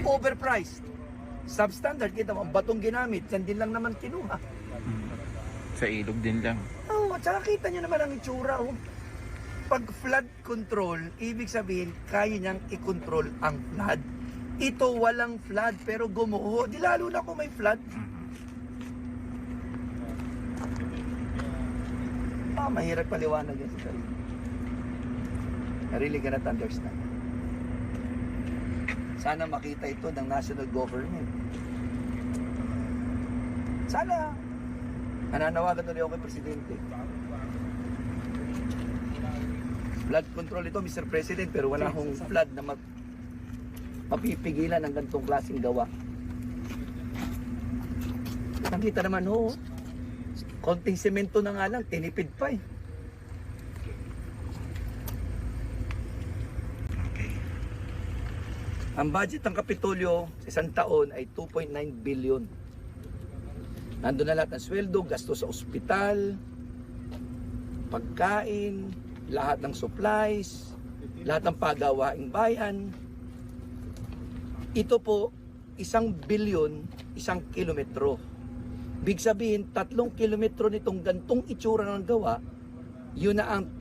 Overpriced. Substandard, kita mo, ang batong ginamit, yan din lang naman kinuha. Sa ilog din lang. Oo, at saka kita nyo naman ang itsura. Oh. Pag flood control, ibig sabihin, kaya niyang i-control ang flood. Ito walang flood, pero gumuho. Di lalo na kung may flood. Mahirap paliwanag yan sa sarili. I really cannot understand. Sana makita ito ng national government. Sana. Nananawagan tuloy ako kay Presidente. Flood control ito, Mr. President, pero wala akong flood na mapipigilan ng ganitong klaseng gawa. Nakita naman ho, konting semento na nga lang, tinipid pa eh. Ang budget ng Kapitolyo sa isang taon ay 2.9 billion. Nandun na lahat ng sweldo, gasto sa ospital, pagkain, lahat ng supplies, lahat ng pagawaing bayan. Ito po, 1 billion, 1 kilometro. Big sabihin, 3 kilometro nitong gantong itsura ng gawa, yun na ang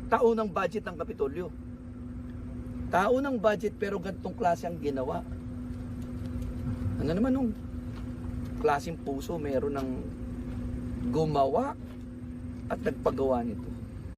taon ng budget ng Kapitolyo. Taon ng budget pero gantong klase ang ginawa. Ano naman nung klaseng puso meron ng gumawa at nagpagawa nito?